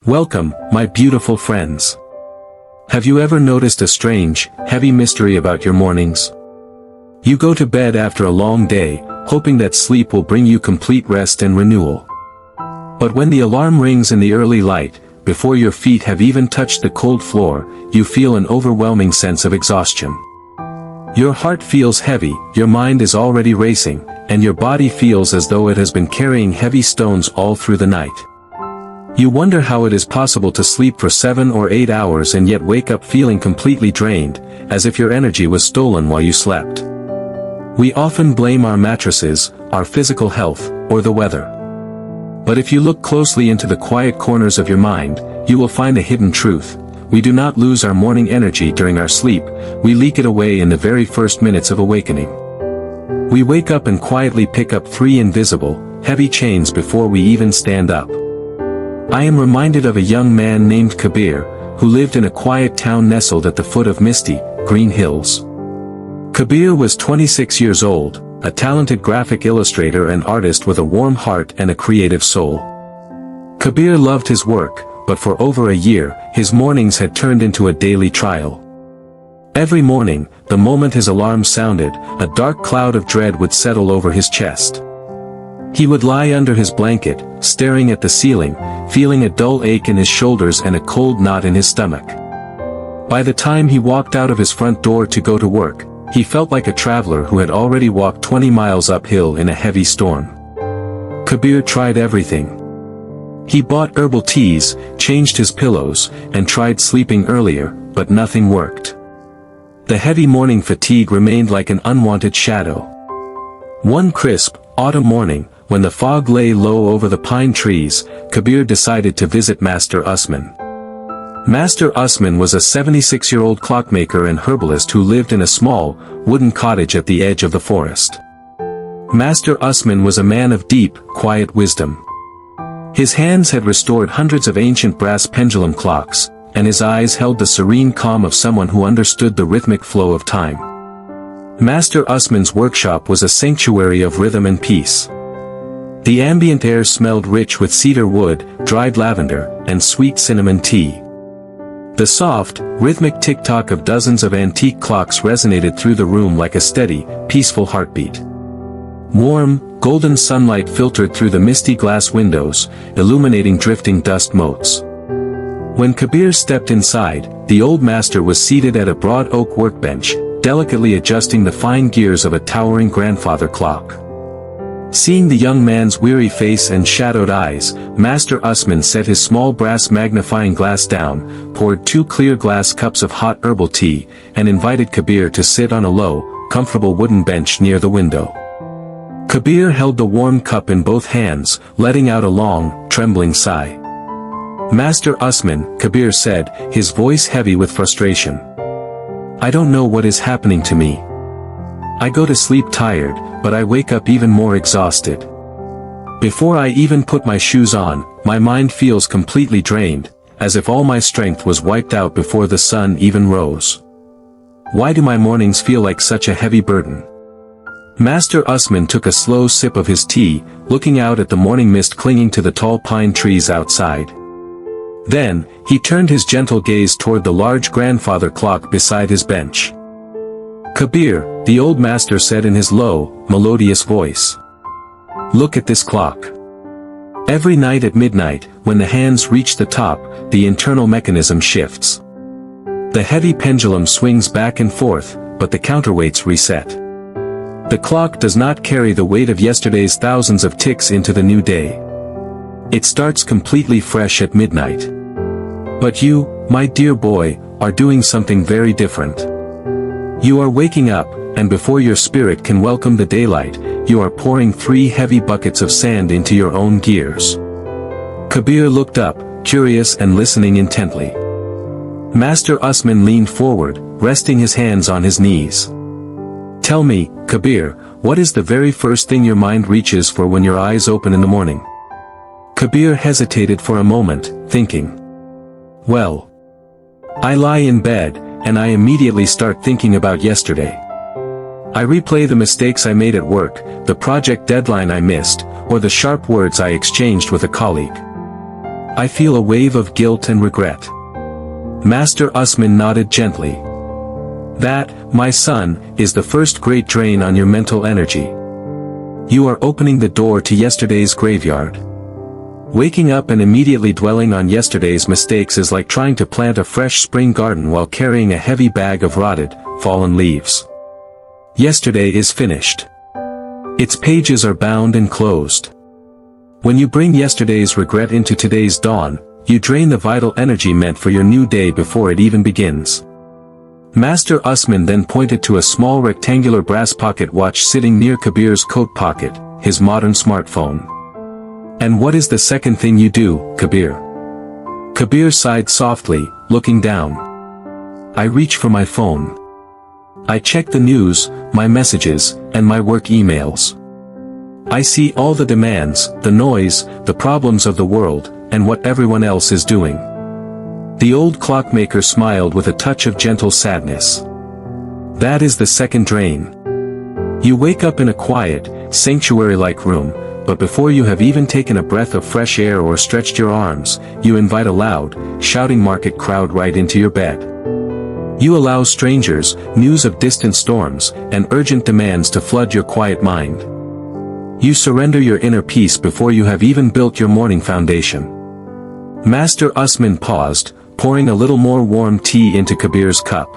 Welcome, my beautiful friends. Have you ever noticed a strange, heavy mystery about your mornings? You go to bed after a long day, hoping that sleep will bring you complete rest and renewal. But when the alarm rings in the early light, before your feet have even touched the cold floor, you feel an overwhelming sense of exhaustion. Your heart feels heavy, your mind is already racing, and your body feels as though it has been carrying heavy stones all through the night. You wonder how it is possible to sleep for 7 or 8 hours and yet wake up feeling completely drained, as if your energy was stolen while you slept. We often blame our mattresses, our physical health, or the weather. But if you look closely into the quiet corners of your mind, you will find a hidden truth. We do not lose our morning energy during our sleep, we leak it away in the very first minutes of awakening. We wake up and quietly pick up 3 invisible, heavy chains before we even stand up. I am reminded of a young man named Kabeer, who lived in a quiet town nestled at the foot of misty, green hills. Kabeer was 26 years old, a talented graphic illustrator and artist with a warm heart and a creative soul. Kabeer loved his work, but for over a year, his mornings had turned into a daily trial. Every morning, the moment his alarm sounded, a dark cloud of dread would settle over his chest. He would lie under his blanket, staring at the ceiling, feeling a dull ache in his shoulders and a cold knot in his stomach. By the time he walked out of his front door to go to work, he felt like a traveler who had already walked 20 miles uphill in a heavy storm. Kabeer tried everything. He bought herbal teas, changed his pillows, and tried sleeping earlier, but nothing worked. The heavy morning fatigue remained like an unwanted shadow. One crisp, autumn morning, when the fog lay low over the pine trees, Kabeer decided to visit Master Usman. Master Usman was a 76-year-old clockmaker and herbalist who lived in a small, wooden cottage at the edge of the forest. Master Usman was a man of deep, quiet wisdom. His hands had restored hundreds of ancient brass pendulum clocks, and his eyes held the serene calm of someone who understood the rhythmic flow of time. Master Usman's workshop was a sanctuary of rhythm and peace. The ambient air smelled rich with cedar wood, dried lavender, and sweet cinnamon tea. The soft, rhythmic tick-tock of dozens of antique clocks resonated through the room like a steady, peaceful heartbeat. Warm, golden sunlight filtered through the misty glass windows, illuminating drifting dust motes. When Kabeer stepped inside, the old master was seated at a broad oak workbench, delicately adjusting the fine gears of a towering grandfather clock. Seeing the young man's weary face and shadowed eyes, Master Usman set his small brass magnifying glass down, poured 2 clear glass cups of hot herbal tea, and invited Kabeer to sit on a low, comfortable wooden bench near the window. Kabeer held the warm cup in both hands, letting out a long, trembling sigh. "Master Usman," Kabeer said, his voice heavy with frustration. "I don't know what is happening to me. I go to sleep tired, but I wake up even more exhausted. Before I even put my shoes on, my mind feels completely drained, as if all my strength was wiped out before the sun even rose. Why do my mornings feel like such a heavy burden?" Master Usman took a slow sip of his tea, looking out at the morning mist clinging to the tall pine trees outside. Then, he turned his gentle gaze toward the large grandfather clock beside his bench. "Kabeer," the old master said in his low, melodious voice. "Look at this clock. Every night at midnight, when the hands reach the top, the internal mechanism shifts. The heavy pendulum swings back and forth, but the counterweights reset. The clock does not carry the weight of yesterday's thousands of ticks into the new day. It starts completely fresh at midnight. But you, my dear boy, are doing something very different. You are waking up, and before your spirit can welcome the daylight, you are pouring 3 heavy buckets of sand into your own gears." Kabeer looked up, curious and listening intently. Master Usman leaned forward, resting his hands on his knees. "Tell me, Kabeer, what is the very first thing your mind reaches for when your eyes open in the morning?" Kabeer hesitated for a moment, thinking. "Well, I lie in bed, and I immediately start thinking about yesterday. I replay the mistakes I made at work, the project deadline I missed, or the sharp words I exchanged with a colleague. I feel a wave of guilt and regret. Master Usman nodded gently. That, my son, is the first great drain on your mental energy. You are opening the door to yesterday's graveyard. Waking up and immediately dwelling on yesterday's mistakes is like trying to plant a fresh spring garden while carrying a heavy bag of rotted, fallen leaves. Yesterday is finished. Its pages are bound and closed. When you bring yesterday's regret into today's dawn, you drain the vital energy meant for your new day before it even begins. Master Usman then pointed to a small rectangular brass pocket watch sitting near Kabeer's coat pocket, his modern smartphone. And what is the second thing you do, Kabeer? Kabeer sighed softly, looking down. I reach for my phone. I check the news, my messages, and my work emails. I see all the demands, the noise, the problems of the world, and what everyone else is doing. The old clockmaker smiled with a touch of gentle sadness. That is the second drain. You wake up in a quiet, sanctuary-like room, but before you have even taken a breath of fresh air or stretched your arms, you invite a loud, shouting market crowd right into your bed. You allow strangers, news of distant storms, and urgent demands to flood your quiet mind. You surrender your inner peace before you have even built your morning foundation. Master Usman paused, pouring a little more warm tea into Kabeer's cup.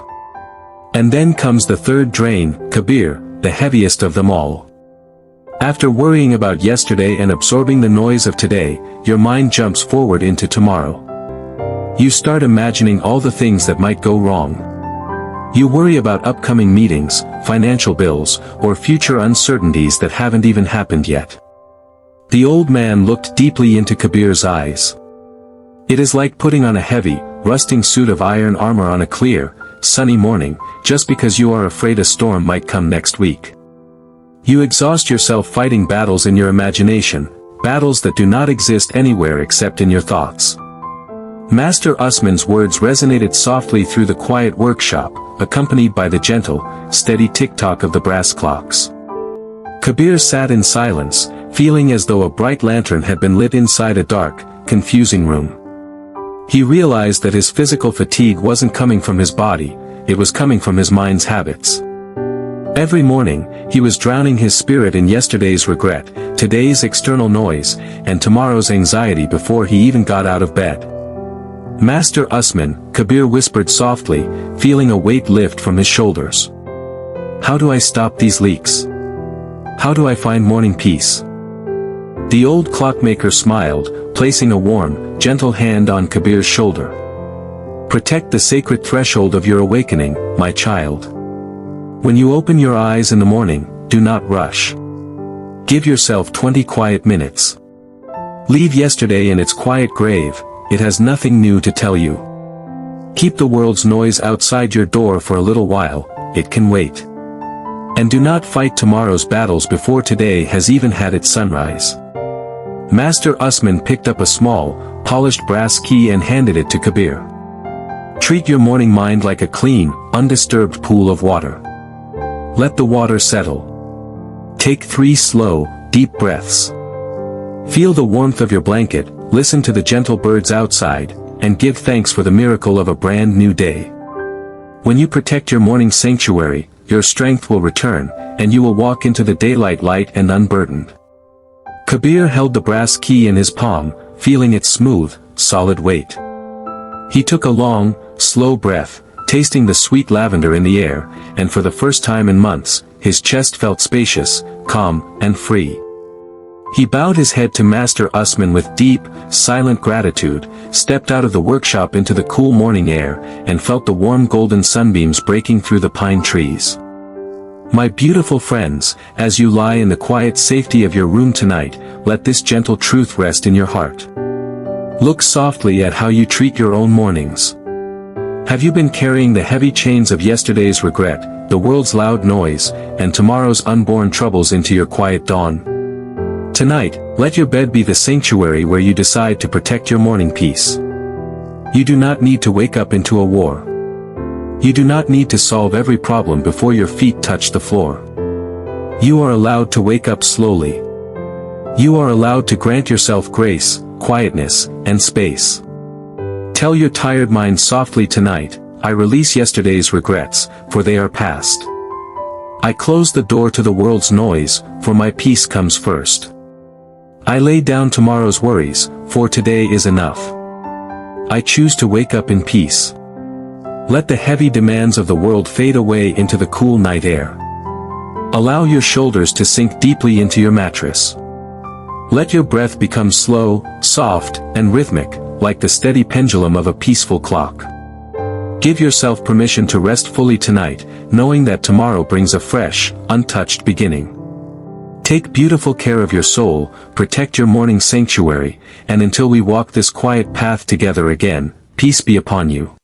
And then comes the third drain, Kabeer, the heaviest of them all. After worrying about yesterday and absorbing the noise of today, your mind jumps forward into tomorrow. You start imagining all the things that might go wrong. You worry about upcoming meetings, financial bills, or future uncertainties that haven't even happened yet. The old man looked deeply into Kabeer's eyes. It is like putting on a heavy, rusting suit of iron armor on a clear, sunny morning, just because you are afraid a storm might come next week. You exhaust yourself fighting battles in your imagination, battles that do not exist anywhere except in your thoughts. Master Usman's words resonated softly through the quiet workshop, accompanied by the gentle, steady tick-tock of the brass clocks. Kabeer sat in silence, feeling as though a bright lantern had been lit inside a dark, confusing room. He realized that his physical fatigue wasn't coming from his body, it was coming from his mind's habits. Every morning, he was drowning his spirit in yesterday's regret, today's external noise, and tomorrow's anxiety before he even got out of bed. Master Usman, Kabeer whispered softly, feeling a weight lift from his shoulders. How do I stop these leaks? How do I find morning peace? The old clockmaker smiled, placing a warm, gentle hand on Kabeer's shoulder. Protect the sacred threshold of your awakening, my child. When you open your eyes in the morning, do not rush. Give yourself 20 quiet minutes. Leave yesterday in its quiet grave, it has nothing new to tell you. Keep the world's noise outside your door for a little while, it can wait. And do not fight tomorrow's battles before today has even had its sunrise. Master Usman picked up a small, polished brass key and handed it to Kabeer. Treat your morning mind like a clean, undisturbed pool of water. Let the water settle. Take 3 slow, deep breaths. Feel the warmth of your blanket, listen to the gentle birds outside, and give thanks for the miracle of a brand new day. When you protect your morning sanctuary, your strength will return, and you will walk into the daylight light and unburdened. Kabeer held the brass key in his palm, feeling its smooth, solid weight. He took a long, slow breath, tasting the sweet lavender in the air, and for the first time in months, his chest felt spacious, calm, and free. He bowed his head to Master Usman with deep, silent gratitude, stepped out of the workshop into the cool morning air, and felt the warm golden sunbeams breaking through the pine trees. My beautiful friends, as you lie in the quiet safety of your room tonight, let this gentle truth rest in your heart. Look softly at how you treat your own mornings. Have you been carrying the heavy chains of yesterday's regret, the world's loud noise, and tomorrow's unborn troubles into your quiet dawn? Tonight, let your bed be the sanctuary where you decide to protect your morning peace. You do not need to wake up into a war. You do not need to solve every problem before your feet touch the floor. You are allowed to wake up slowly. You are allowed to grant yourself grace, quietness, and space. Tell your tired mind softly tonight, I release yesterday's regrets, for they are past. I close the door to the world's noise, for my peace comes first. I lay down tomorrow's worries, for today is enough. I choose to wake up in peace. Let the heavy demands of the world fade away into the cool night air. Allow your shoulders to sink deeply into your mattress. Let your breath become slow, soft, and rhythmic, like the steady pendulum of a peaceful clock. Give yourself permission to rest fully tonight, knowing that tomorrow brings a fresh, untouched beginning. Take beautiful care of your soul, protect your morning sanctuary, and until we walk this quiet path together again, peace be upon you.